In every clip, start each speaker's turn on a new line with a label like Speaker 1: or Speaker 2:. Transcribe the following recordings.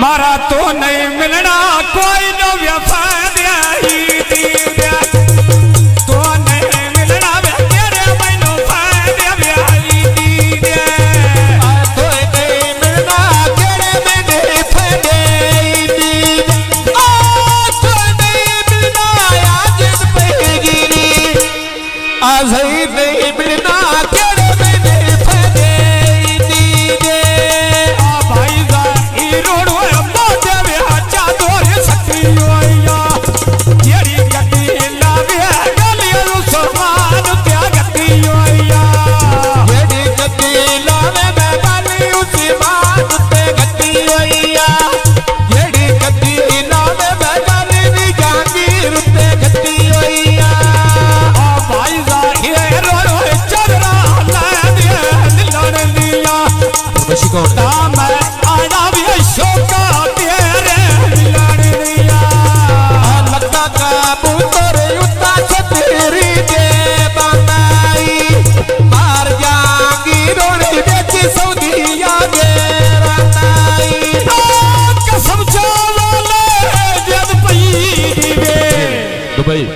Speaker 1: मारा तो नहीं मिलना कोई न व्यफा तो नहीं मिलना तेरे मैनू फायदे ब्याही दी
Speaker 2: तो नहीं मिलना तेरे मैंने फायदे दी तो नहीं मिलना आज पैगिरी आज ही नहीं मिलना तेरे मैंने फायदे दी
Speaker 1: भाई जा रोड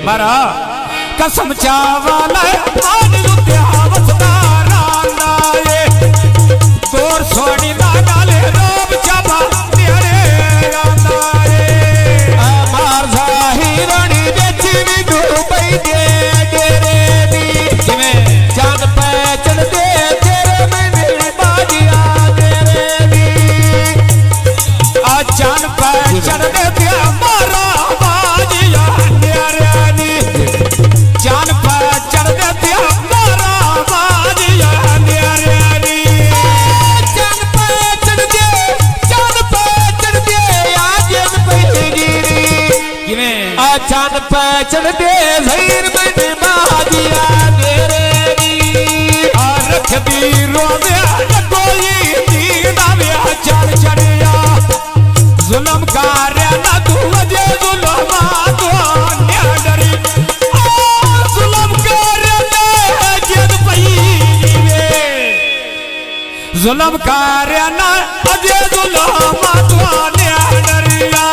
Speaker 1: मारा कसम चावला आज लुत्या वसदारा नाये तोर सोनी ना डाले रोब चाबा तेरे नाये
Speaker 2: मार जाहिरणी बेची भी डूबई दे डेरे दी किवें चांद पे चढ़ दे तेरे मैंने बाजिया तेरे दी
Speaker 1: आ चांद पे चढ़ दे ते मारा बाजिया तेरे जान पर चढ़ दे मारा बाजिया तेरे
Speaker 2: जान पे चढ़ दे आज पैगिरी
Speaker 1: किवें
Speaker 2: आ चांद पे चढ़ दे ज़हीर मैंने बाजिया तेरे
Speaker 1: आ रख दी रोज़े कोई दीदा वे चढ़ चढ़िया जुल्म कर ना तू वजे जुल्मा तो डरी जुल्म कार्याना अजे जुल्मा तुआने डरिया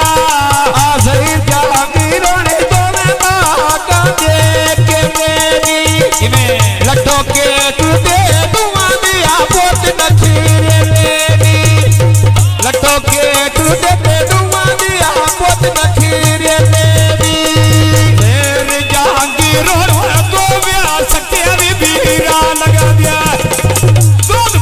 Speaker 2: ज़हीर जागीरों तो मैं बाका देख के मेरी
Speaker 1: किवें
Speaker 2: लट्टों के तू दे दुआ दिया पोत नखीरे मेरी लट्टों के तू दे दुआ दिया पोत नखीरे मेरी
Speaker 1: मेरे जागीरों तो व्या सकते भी बीरा लगा दिया
Speaker 2: दूध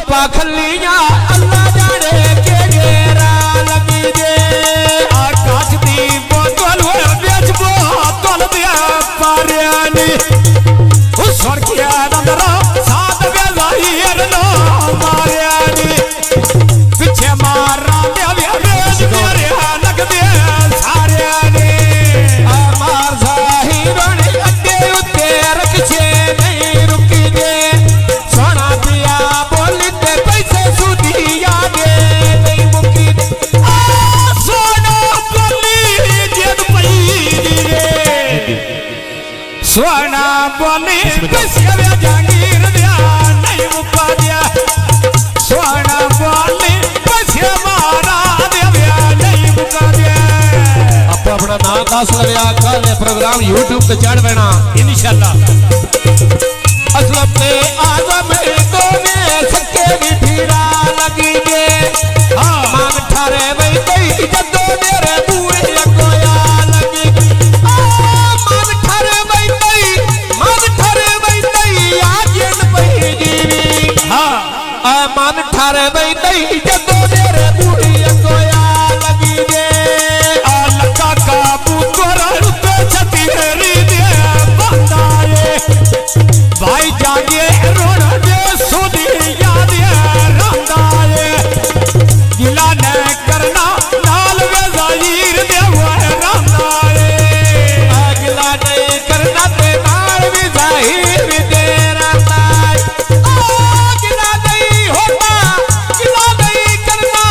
Speaker 2: पाखलियां अल्लाह जाने के घेरा लगी दे
Speaker 1: आकाश दी बोतल बेच बोतल दिया पारियानी उस सड़किया नंदरा साथ बेजाहिर नो मारियानी पीछे मारा दे बेच मेरे लग दे सारियानी
Speaker 2: मार जाहिरणी अड्डे उत्ते रखछे नहीं रुकी दे सोना दिया
Speaker 1: सोना बोली कसवे जागीर दिया नहीं मुका दिया सोना बोली कसवे मारा दिया नहीं मुका दिया
Speaker 2: आप अपना नाम दास लगा कल प्रोग्राम YouTube पे चढ़ बैना
Speaker 1: इंशाल्लाह
Speaker 2: असलम पे आजम को में सके भी फिरा लगी दे हां मांग ठारे वही कोई जदो मेरे बुए कोया लगी मांग ठारे वही मान ठारे बई नहीं जदों मेरे बूढ़ी कोया लगी दे
Speaker 1: लका का पुत्र रुते छती हेरी दे बंदाए भाई जागे रोड दे सुधी याद रंदाए गिला न करना नाल वे जाहिर दे वो रंदाए
Speaker 2: गिला नहीं करना ते नाल भी जाहिर दे रंदाए गिला नहीं होता गिला नहीं करना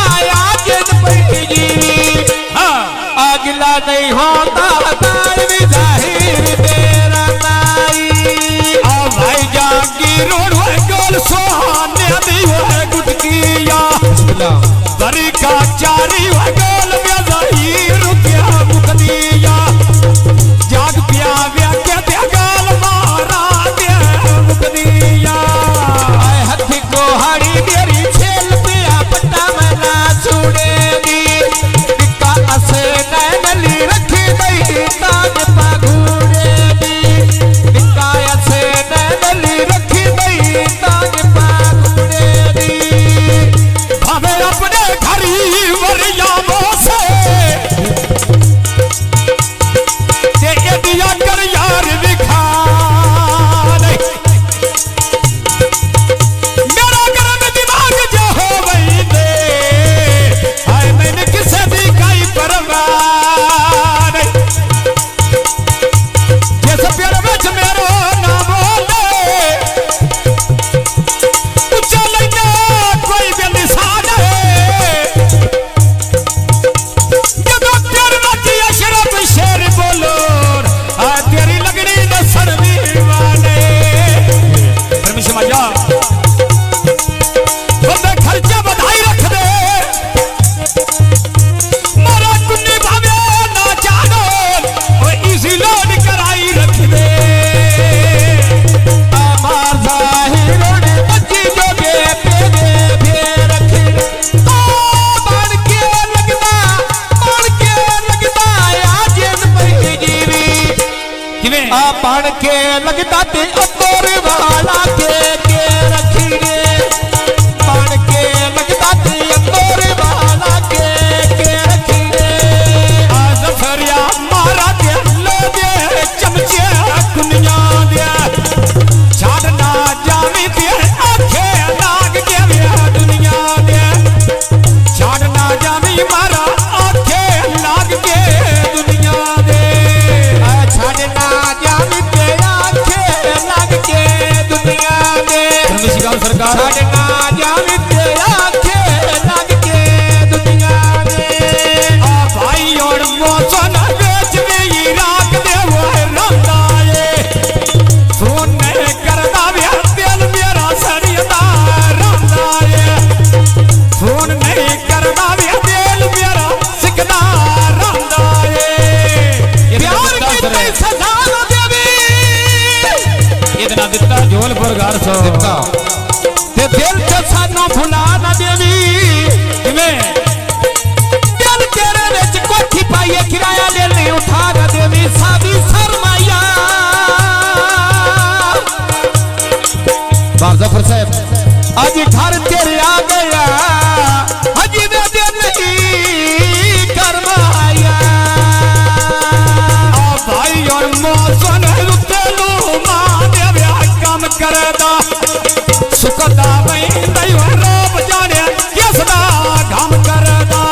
Speaker 1: सरकार
Speaker 2: छड़ना जावे तेरा के लग के दुनिया में
Speaker 1: आ भाई और मोचन बेच भी राख दे वो रंदाए फोन नहीं करना भी दिल मेरा सरियदा रंदाए फोन नहीं करना भी दिल मेरा सिकदा रंदाए प्यार की सजा देवी
Speaker 2: इतना दिता झोलपुर घर सो
Speaker 1: दिता
Speaker 2: ते दिल ते सानू भुला ना देवी
Speaker 1: में
Speaker 2: दिल तेरे विच कोठी पाइए किराया ले ले उठा ना देवी सादी शर्माया बार जफर साहब आज घर तेरे आ गया अजी दे दिल नहीं करवाया
Speaker 1: आ भाई और मौसन रुतेलू मां देव्या काम करदा सुखदा वैंदई रोब जाने किसदा काम करदा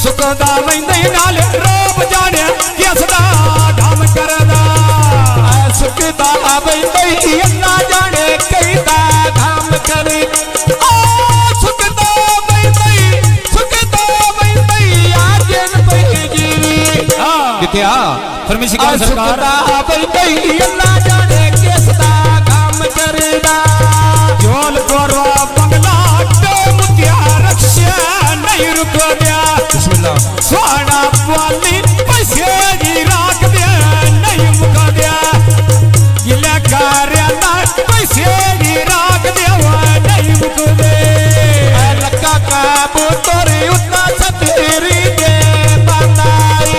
Speaker 1: सुखदा वैंदई नाले रोब जाने किसदा काम करदा
Speaker 2: सुखदा वैंदई ना जाने कैदा काम करे सुखदा वैंदई आजन पई जीवी
Speaker 1: कित्या फरमाइश का सरकार
Speaker 2: सुखदा वैंदई ना जाने किसदा काम करदा
Speaker 1: झोलपुर बंगला मुतिया रक्षा नहीं रुक गया
Speaker 2: बिस्मिल्लाह
Speaker 1: सोना वाली पैसे जी राख दे नहीं मुक गया गिला कार्याना पैसे जी राख दे नहीं मुक दे
Speaker 2: लक्का का बुतोरी उतना सतेरी दे बताई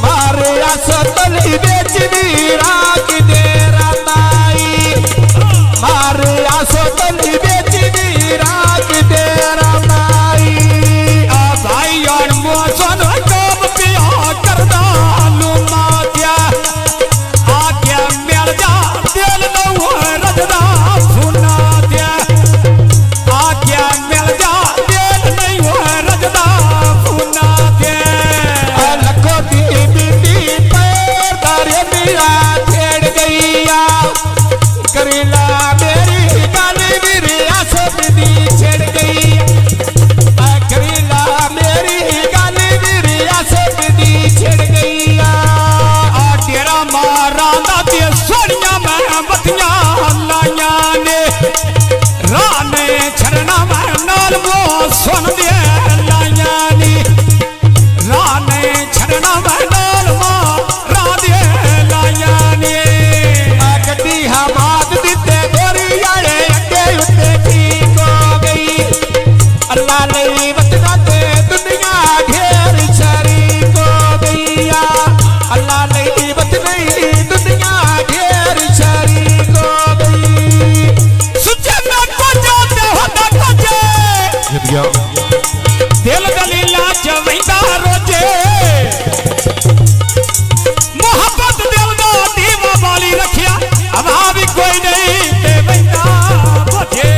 Speaker 2: मारे असतली बेच दी राख दे रताई मारे असतली बेच दी राख दे रताई
Speaker 1: आ भाई और मोसन कब पिया करदा लुमा दिया आके मिल जा दिल नौ रजदा सुना दिया आके मिल जा दिल नहीं रजदा सुना दिया
Speaker 2: लखो दी बीबी पैर दारे मेरा छेड़ गईया करीला मेरी गाली मेरी आसत दी छेड़ गई करीला मेरी गाली मेरी आसत दी छेड़ गईया
Speaker 1: आ तेरा मारा दा ते सोनिया मैं बतियां लाइया ने राने छरना मैं नाल वो सुन दे लाइया नी राने छरना मैं नाल वो रा दे लाइया नी
Speaker 2: गड्डी हमाद दिते गोरी आड़े अड्डे उत्ते ठीक हो गई अल्लाह ने वतना ते दुनिया घेर शरीक हो गईया अल्लाह ने वतनी दुनिया घेर शरीक हो गई
Speaker 1: सुचे मैं को जाते होता कोचे
Speaker 2: जीत गया
Speaker 1: दिल दलीला जवैंदा रोजे मोहब्बत दिल दा दीवा वाली रखिया हवा भी कोई नहीं ते वैंदा बोझे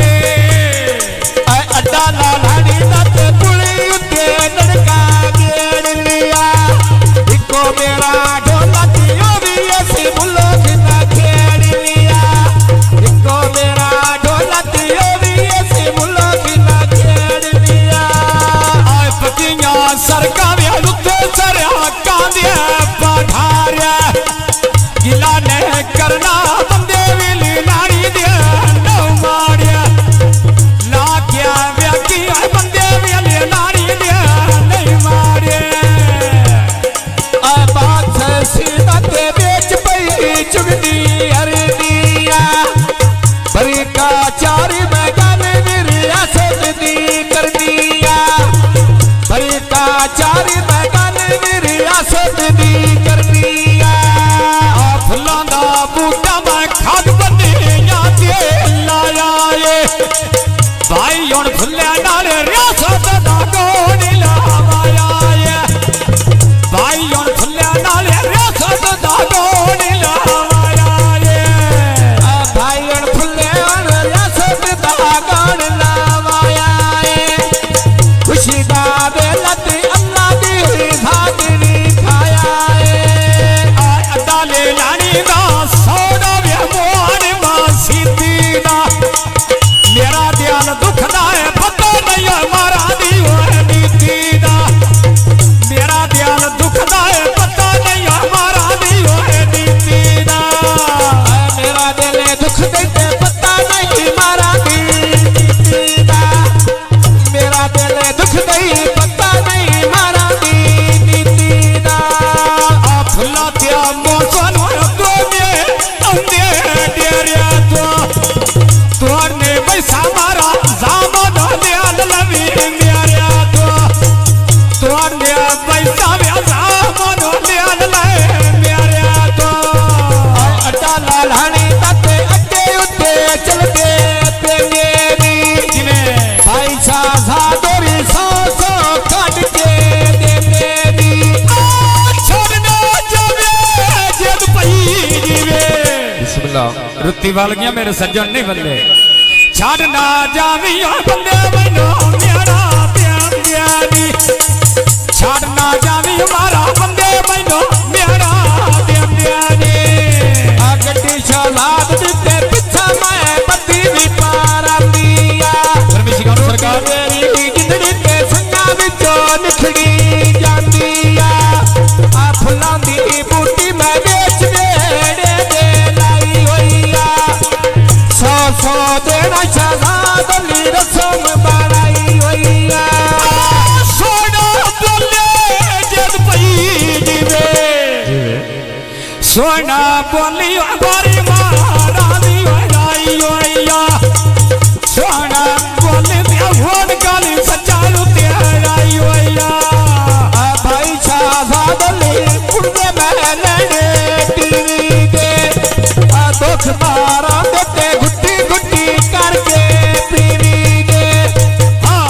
Speaker 2: अड्डा लालाड़ी नत पुली उत्ते नड़का गेड़ लिया इको मेरा ढोलकियो भी ऐसी मुल्क ना खेड़ लिया इको मेरा ढोलकियो भी ऐसी मुल्क ना खेड़ लिया
Speaker 1: मारा जामन ल्याल लवी मेरा तो ने पैसा वे जामन ल्याल ले मेरा तो
Speaker 2: अड्डा लालानी ताते अड्डे उत्ते चलते तेने दी भाई साधा दोरी सौ काट के देने दी
Speaker 1: छोड़ना जावे जद पई जीवे
Speaker 2: बिस्मिल्लाह
Speaker 1: रुत्ती वाल गया मेरे सज्जन नहीं बंदे छाड़ना जावी बंदे मैनो मेरा प्यार ज्ञानी छाड़ना जावी हमारा बंदे मैनो मेरा प्यार ज्ञानी
Speaker 2: गड्डी शलाद दिते पिछा मैं बत्ती भी पारा दिया
Speaker 1: सरकार
Speaker 2: मेरी जिंदड़ी ते संगा विचों निखड़ी जाती आ फुलां दी बूटी मैं बेच बेड़े दे लाई होई आ 100 देना शहजाद अली रस्म बनाई होई आ
Speaker 1: सोना बोले जद पई जीवे सोना बोली हमारी मारा दी आई होया सोना बोले दिया होन गाली सच्चा रुते आई होया
Speaker 2: भाई शहजाद अली कुड़े मैंने टीवी के दुख मारा देते गुट्टी गुट्टी करके पीवी के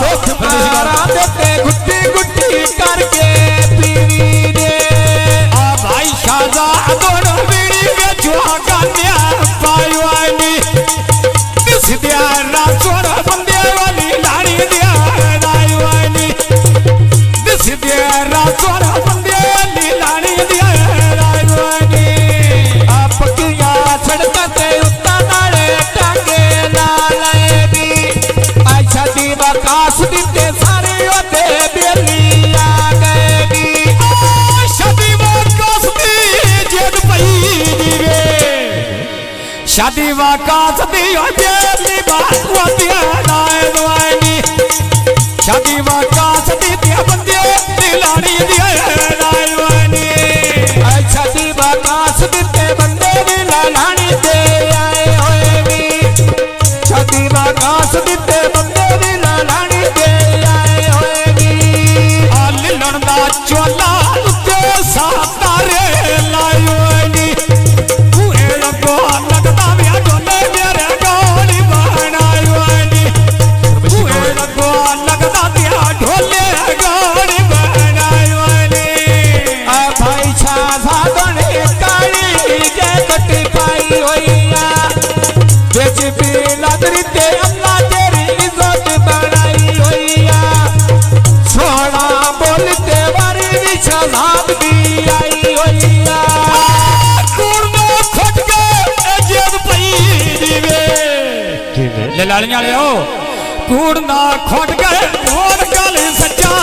Speaker 2: दुख मारा देते गुट्टी गुट्टी करके पीवी दे
Speaker 1: भाई शाजा दोनों बीड़ी में जुआ गान्या पायुआनी दिया राचोर बंदे वाली लाड़ी दिया रायुआनी दिया राचोर बंदे वाली लाड़ी दिया रायुआनी
Speaker 2: पक्किया सड़कों ते उत्ता नाले टांगे नाले दी अच्छा दी बकास दिते सारे ओते बेली आ गए दी
Speaker 1: शादी वाकास दी जद पई जीवे शादी वाकास दी बेली बात दिया रायुआनी शादी वाकास दी दिया बंदे लाड़ी दिया रायुआनी
Speaker 2: अच्छा दी बकास दिते बंदे दी लालानी दे आए होए वी छदी बकास दिते बंदे दी लालानी दे आए होए वी
Speaker 1: लिलण दा चोला उत्ते सातारे लायोनी पूरे लगो लगदा वे डोले मेरे गोली बनायोनी पूरे लगो लगदा दिया ढोले गोली बनायोनी
Speaker 2: भाई शाहजाद ने काली जे कटी पाई होइया बेच भी लदरीते अल्लाह तेरी इज्जत बनाई होइया छोड़ा बोलते वारी भी शहजाद दी आई होइया
Speaker 1: कुर्नो खट गए जद पई जीवे ले लालियां ले ओ कुर्ना खट गए और गल सच्चा